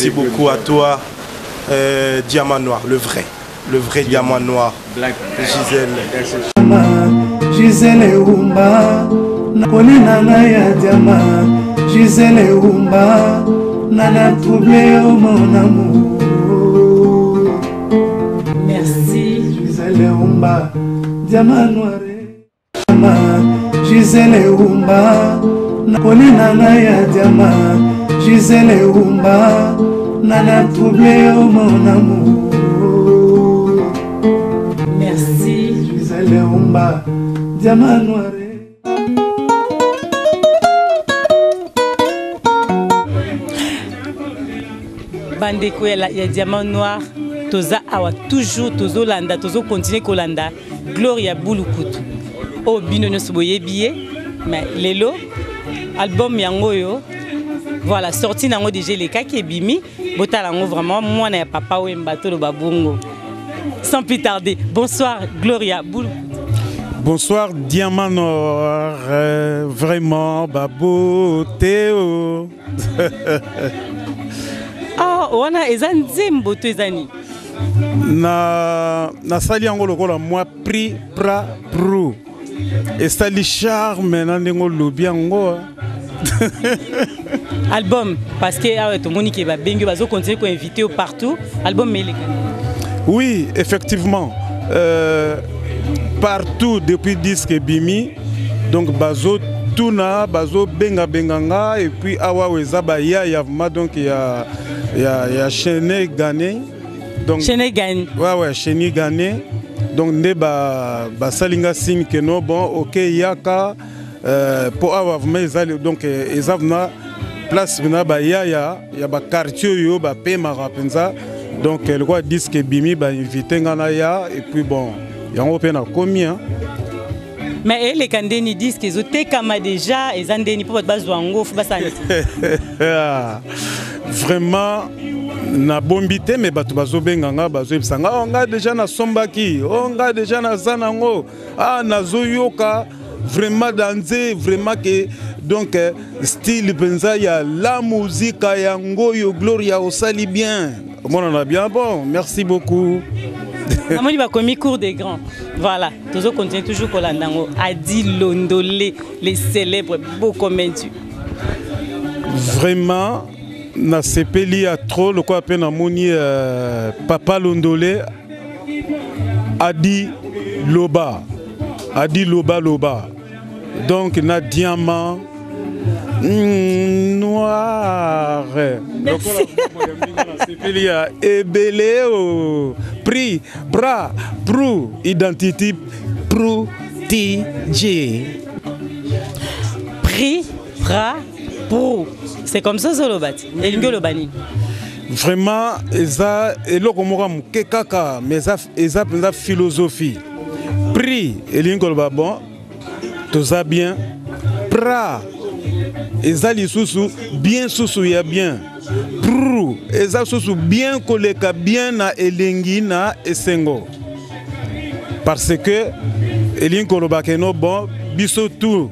Merci beaucoup à toi, Diamant Noir, le vrai Diamant Noir. Gisèle. Gisèle Oumba, Nakoni Nana Diamant, Gisèle Oumba, Nana troublé mon amour. Merci. Gisèle Oumba, Diamant Noir. Gisèle Oumba, Nakoni Nana Diamant, Gisèle Oumba, Nana troublé mon amour. Merci. Gisèle Oumba, Diamant Noir. Bandeko ya Diamant Noir, toza awa toujours tozo landa, tozo continuer kolanda. Gloria Bulukutu. Oh bino no soboye biye, mais lelo album yango yo. Voilà, sorti nango déjà les kaki bimi, botalango vraiment moi na papa Wemba to lo babungo. Sans plus tarder, bonsoir Gloria Bulukutu. Bonsoir Diamant Noir, vraiment babo Théo. Ah, wana ezan zembo to ezani. Na sali yango lokola moi pri pra prou. Et sali charme nandengo lobi yango. Album parce que ah ouais tout monde qui va bengue bazo continuer ko inviter partout, album mais oui, effectivement. Partout depuis disque bimi. Donc bazo tuna bazo benga benganga et puis awa weza ba ya donc il y a Chené Gagné. Donc Chené Gagné. Ouais Chené Gagné. Donc ne ba salinga signe que non bon OK yaka pour avoir mais donc ezavna place bina ba ya ba quartier yo ba pema rapenza. Donc le roi disque bimi ba invité ngana ya et puis bon yango pena combien. Mais les candidats disent qu'ils ont été comme déjà, ils ont des niveaux de base vraiment, na bombité, mais batu bazo benganga bazo ibsanga. On a déjà na sombaki, on a déjà na zanango, ah na zoyoka, vraiment danser, vraiment que donc style benza ya la musique ya ngoyo Gloria osali bien. Moi on a bien bon, merci beaucoup. Moi il va comme cours des grands. Voilà, toujours continue toujours Kolandango, Adi Londolé, les célèbres beaux commentaires. Vraiment, na sepeli a trop le quoi peine amoni Papa Londolé Adi Loba. Adi Loba. Donc na Diamant Noir. Merci. Il y a Ebeléo, Pri, Bra, Prou, Identité, Prou, TJ. Pri, Bra, Prou. C'est comme ça, Zolobati. Et Lobani. Vraiment, ça, et là, comme on dit, kaka, mais ça, la philosophie. Pri, et l'ingolba bon, tout ça bien. Pra, et ça, les sous bien sous ya bien. Prou, et ça, sous bien koleka bien na elengi na esengo. Parce que, l'ingolba keno bon, biso tout,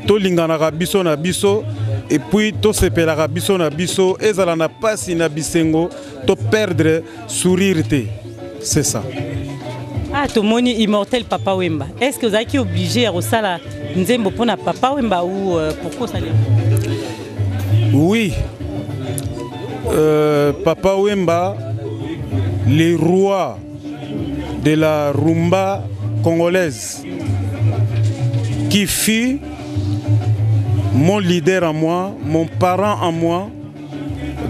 to lingana biso na biso. Et puis, tout se perdra biso na biso, et ça n'a pas si na bisengo, to perdre sourire. C'est ça. Ah, tout le monde immortel Papa Wemba. Est-ce que vous avez obligé à resala nzembo pour na Papa Wemba ou pourquoi ça? Oui. Papa Wemba, les rois de la rumba congolaise, qui fut mon leader à moi, mon parent à moi.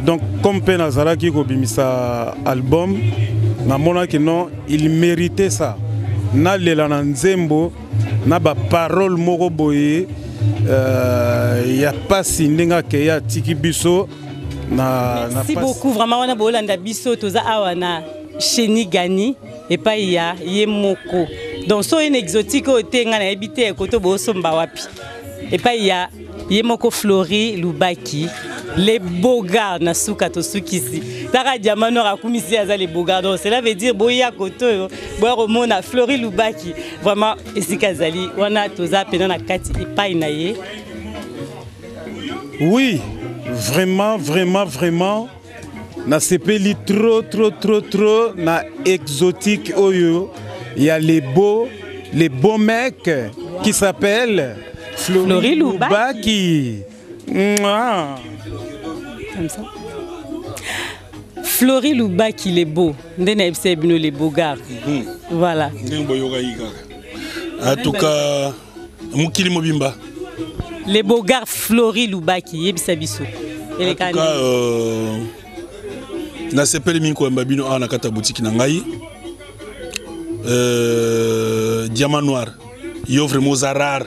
Donc, comme Penazara qui a bimisa album, non, il méritait ça. Na lela nzembo, na ba parole moko boye, y a pas sindenga ke ya tiki biso na. Merci beaucoup vraiment on a bolanda biso toza awana Chené Gagné et pas ya yemoko. Donc so une exotique au tenga na habité koto bo somba wapi. Et pas ya Yemoko Flori Lubaki, les bogards na suka to sukisi. Tara Diamant Noir a commissaire à les bogards. Donc cela veut dire boya koto, boya romona Flori Lubaki. Vraiment ici Kazali, on a toza pena na kati epai na ye. Oui, vraiment. na sepeli trop na exotique oyo. Il y a les beaux mecs qui s'appellent Flory Loubaki. Comme ça. Flory Loubaki, les beaux. Les beaux gars. Voilà. En tout cas, Moukili Mobimba. Les beaux gars Flory Loubaki. En tout cas, na sepeli minko mbabino ana kata boutique na ngai. Diamant noir. Il offre Mozart.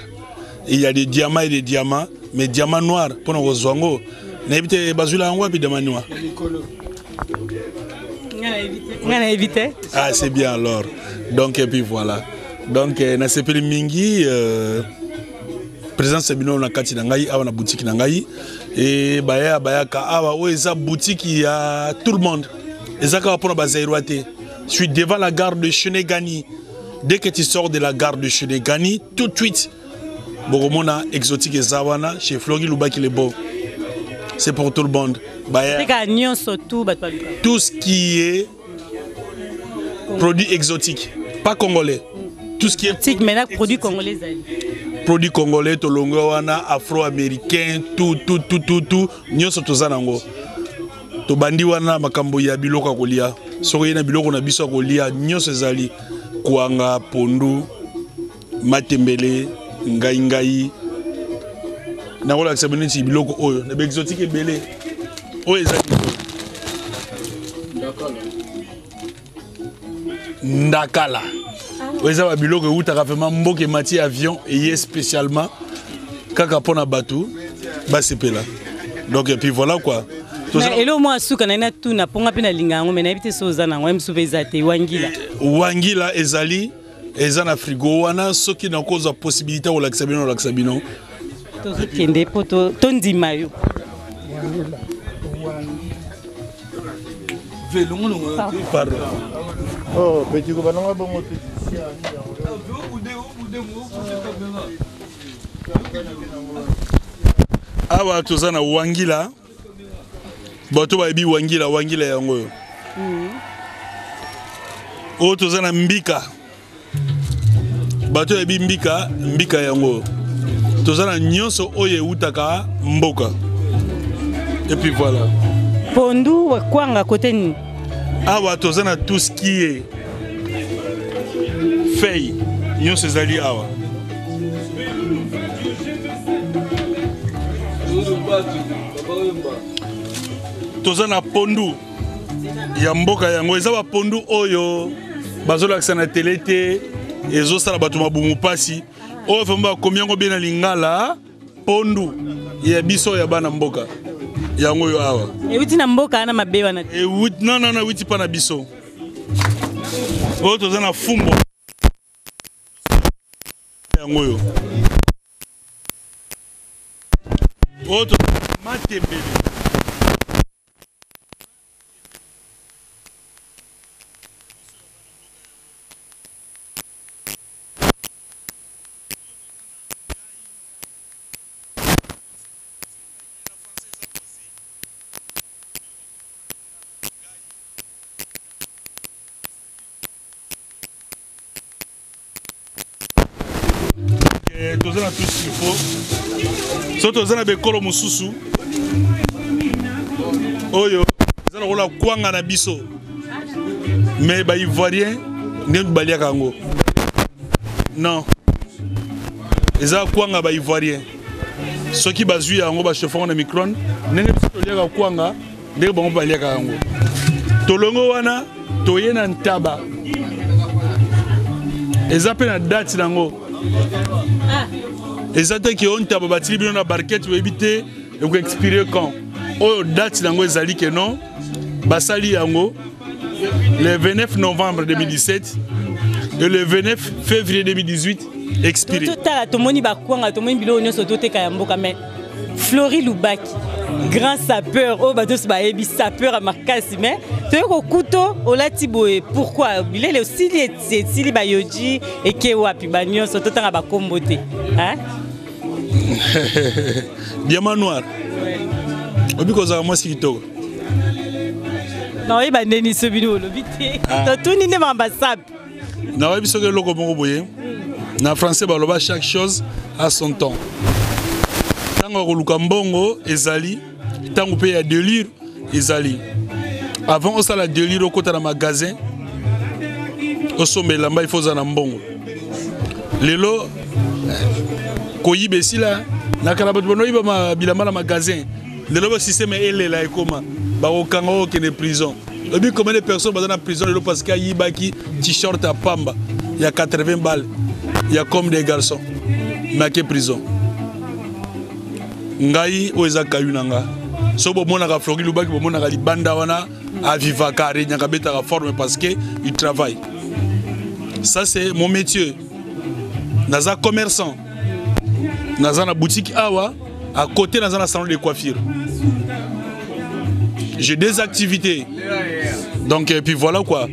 Il y a des diamants et des diamants, mais diamant noir pour nos zongo. N'évitez bazula en wapi diamant noir. On a évité. Ah c'est bien alors. Donc et puis voilà. Donc na sepeli mingi présence sebino na kati na ngai awa na boutique na ngai et baya ka awa o eza boutique il y a tout le monde. Ezaka pour na bazairoate. Je suis devant la gare de Chenegani. Dès que tu sors de la gare de Chenegani, tout de suite, Boromona exotique et Zawana, chez Flory Loubaki les beaux. C'est pour tout le monde. Tout ce qui est produit exotique, pas congolais. Tout ce qui est produit congolais. Produit congolais, tolongowana, afro-américain, tout. Nyoso tozanango. To bandi wana makambo ya biloko kolia. Soki na biloko na biso kolia nyoso ezali kuanga pondu matembele ngai na kola sabone ti biloko oyo na exotique ebele oyo ezali ndakala oyo eza ba biloko utaka vraiment mboke mati avion et spécialement kaka pona batu basepela donc et puis voilà quoi. Et là, moi, je suis tout na ponga pina lingango, mais n'habite sozana, moi, m'souve ezate wangila. Wangila ezali, ezana frigo wana, ce qui n'a cause la possibilité au laxabino. Tozo kende poto, tondi mayo. Pardon. Oh, petit gouvernement bon mot. Awa tozana wangila. Bato ba bi wangila yango. O tozana mbika. Bato ba bi mbika yango. Tozana nyonso oye utaka mboka. Et puis voilà. Pondu wa kwanga côté ni. Awa tozana tout ce qui est feuille. Nyonso ezali awa. Tozana pondu ya mboka yango eza ba pondu oyo bazolakisa na télé te ezosala bato mabumu pasi oyo famba komi yango bien na lingala pondu ya biso ya bana mboka yango yo awa ewiti na mboka na mabewa na non witi pa na biso oyo tozana fumbo yango yo oyo tozana matembele. Tozana tout ce qu'il faut. So tozana bekolo mususu. Oyo, tozana kola kwanga na biso. Mais ba ivoirien ne balia kango. Non. Eza kwanga ba ivoirien. Soki bazui yango ba chefon na micron, nenge biso liaka kwanga, ndenge bango balia kango. Tolongo wana toyena ntaba. Eza pe na date nango. Exactement qui ont été bâtis bien la barquette ou éviter et vous expirer quand au date dans les ali que non basali yango le 29 novembre 2017 et le 29 février 2018 expiré. Tout moni bakwanga tout moni bilo nyoso tote kayamboka mais Flory Loubaki grand sapeur oh batos ba ebi sapeur à makasi mais tu ko couteau olati boye pourquoi bilele aussi les bayoji et ke wapi ba nyoso totanga ba kombote hein. Diamant noir. Obi koza moi si kitoko. Non, il va ndeni sobino lo biti. Tout ni ne m'ambassade. Na ouais biso ke loko moko boye. Na français baloba chaque chose a son temps. Tango ko luka mbongo ezali, tango pe ya délire ezali. Avant on sala délire au côté na magasin. Au sommet là il faut za na mbongo. Lelo koyibe sila na kala bato bono iba ma bilamba na magasin. Lelo ba système elela ekoma ba okanga o kene prison. Et puis combien de personnes dans la prison parce qu'il y a qui t-shirt à pamba, il y a 80 balles, il y a comme des garçons, mais qui prison. Ngai oza kayunanga. So bo mona ka Floride lubaki bo mona ka libanda wana a viva carré nyaka beta ka forme parce que il travaille. Ça c'est mon métier. Naza commerçant. Naza na boutique awa à côté naza na salon de coiffure. J'ai des activités. Donc et puis voilà quoi.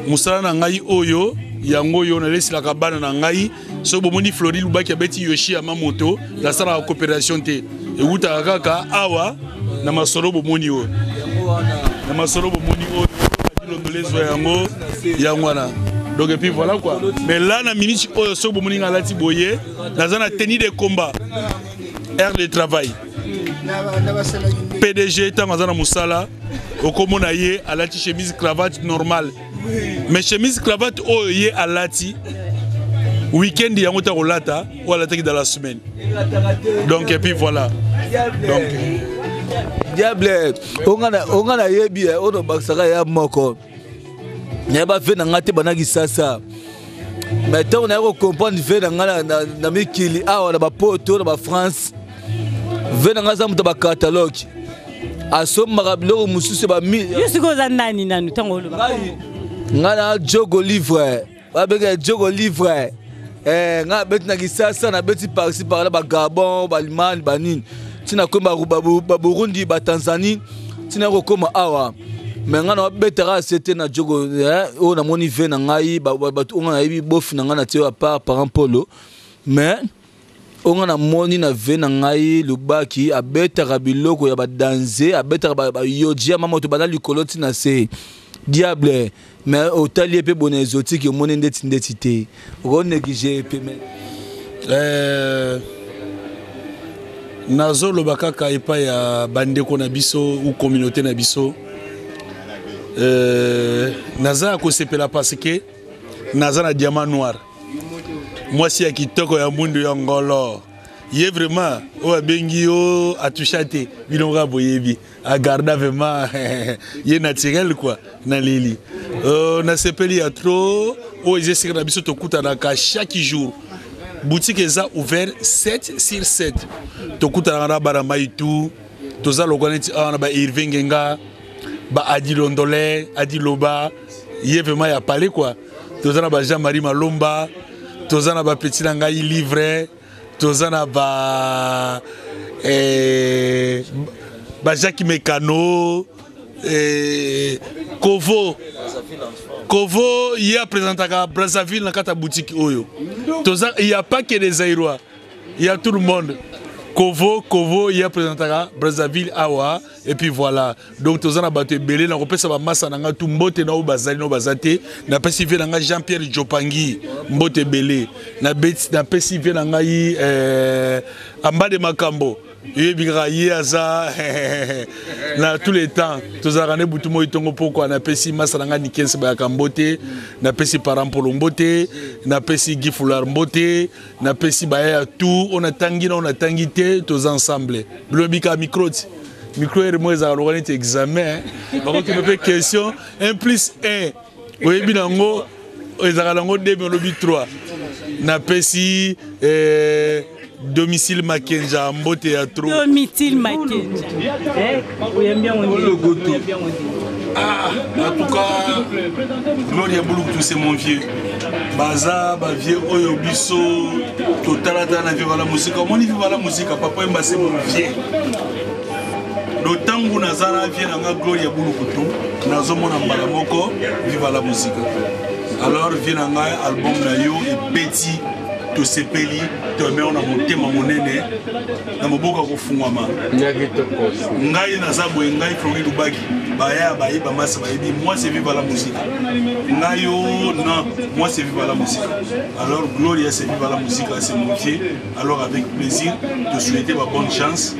Musala na ngai oyo yango yo na lesi la kabana na ngai so bomoni Floride lubaki abeti Yoshi ya mamoto la sala coopération te. Et uta kaka awa na masolo bomoni o. Na masolo bomoni o longolezwa yango yango na. Donc et puis voilà quoi. Mais là na minute oyo so bomoni ngalati boye na zana tenue de combat. Air de travail. PDG Tamazana Moussala, au Komona Ye, à la chemise cravate normale. Mais chemise cravate, oh, ye à lati. Week-end, il y a un au lata, ou à l'attaque dans la semaine. Donc, et puis voilà. Donc. Diable, on a yebi, on a baksaka ya moko. Il y a pas fait n'angate banagi sasa. Mais tant on a comprendre fait na mikili, ah on a ba poto, on a France. Venanga za muta ba catalogue asomaka biloko mususu ba mi yosiko za nani nanu tangolo ba ngana jogo livre babeka jogo livre nga beti na kisasa na beti parsi par là ba Gabon ba Allemagne ba nini tina komba ba Burundi ba Tanzanie tina ko koma awa mais ngana betera c'était na jogo o na moni ve na ngai ba ngana yibi bof na ngana tio par polo mais on a moni na ve na ngai lubaki abetaka biloko ya ba danser abetaka ba yoji mama to bana likoloti na se diable mais otali pe bon exotique moni ndeti te on néglige pe mais nazo lobaka ka epa ya bandeko na biso ou communauté na biso naza ko sepela parce que naza na diamant noir. Moi si akitoko ya mundu ya ngolo yé vraiment o abengi o atushate bilonga boyebi a garda vraiment yé naturel quoi na lili na sepeli ya trop o ezesika na biso tokuta na ka chaque jour boutique eza ouvert 7 sur 7 tokuta na bara maitu toza lokoneti na ba Irvingenga ba Adilondole Adiloba yé vraiment ya parler quoi toza na ba Jean-Marie Malomba tozana ba petit nanga livre tozana ba Jacques Mécano Kovo il y a présenté à Brazzaville dans la boutique oyo il y a pas que des Aïrois il y a tout le monde Kovo il y a présenté à Brazzaville awa et puis voilà donc tozana bato belé na kopesa ba massa nanga tout mbote na bazali no bazate na pesive nanga Jean-Pierre Jopangi mbote belé na pesive nanga Ambade Makambo yebika yaza na tous les temps tozana ne butumo itongo poko na pesi massa nanga Nikense ba Kambote na pesi Parampolo mbote na pesi Gifular mbote na pesi ba ya tout on a tangi te tous ensemble blobika micro et moi, ça a été examen. Par contre, tu me fais question 1 plus 1. Oui, bien, ils ont 2, mais 3. Na pesi domicile Makenja, mbote ya trop. Domicile Makenja. En tout cas, Gloria Boulou, c'est mon vieux. Baza, ba vieux Oyo Bisso, Total na vieux la musique. Comment il vit la musique? Papa c'est mon vieux. D'autant que Nazara vient à Gloria Boulukutu, Nazomona Mbalamoko, viva la musique. Alors, vient un album Nayo et Petit tosepeli tomeo na motema monene na moboko kofungwama ngai naza boye ngai Flori Lubaki baya bayeba masa bayebi moi c'est vivre la musique ngai non moi c'est vivre la musique alors Gloria c'est vivre la musique c'est mon métier alors avec plaisir te souhaiter ma bonne chance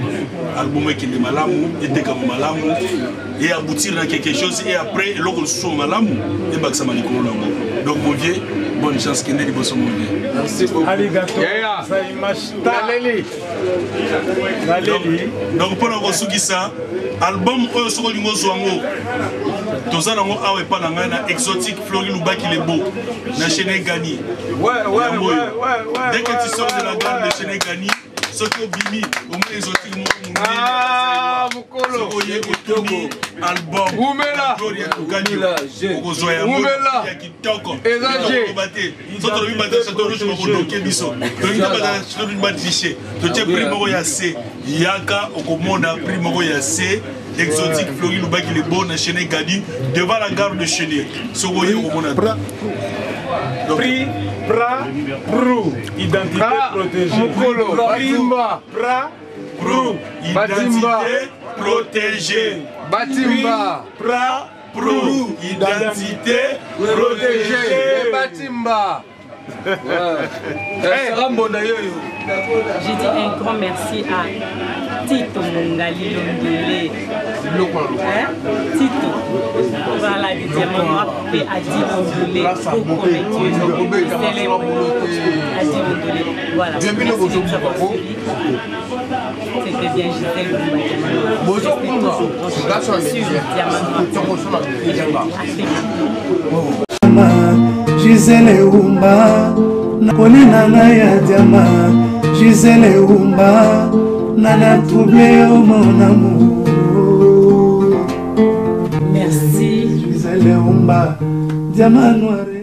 album qui est malamu était comme malamu et aboutir à quelque chose et après l'autre son malamu et baksa malikolo nango donc mon vieux bonne chance qui n'est pas son mon vieux merci beaucoup arigato donc pour la resuki ça album oyo soko lingo zwango tozana ngo awe pa na ngana exotique Flori Lubaki le beau na chaîne Gani ouais dès que tu sors de la gare de chaîne Gani soki obimi au moins exotique mokolo album Gloria Lugani okozoya ya kitoko ezage soto lobi bata chateau rouge kodoke biso lobi bata chateau rouge batiche to tie prix moko ya C yaka okomona prix moko ya C exotique Flori Lubaki le beau na chaîne Gadi devant la gare de Chené sokoye okomona prix pra prou identité protégée Batimba pra prou identité protégée Batimba pra prou identité protégée Batimba J'ai dit un grand merci à Tito Mongali Londolé. Tito. Voilà, du diamant noir et Adi Londolé. Beaucoup voilà. C'était bien, j'étais le Gisele Umba Nakolina na ya diama Gisele Umba Nana troublé au mon amour. Merci Gisele Umba Diamant noir.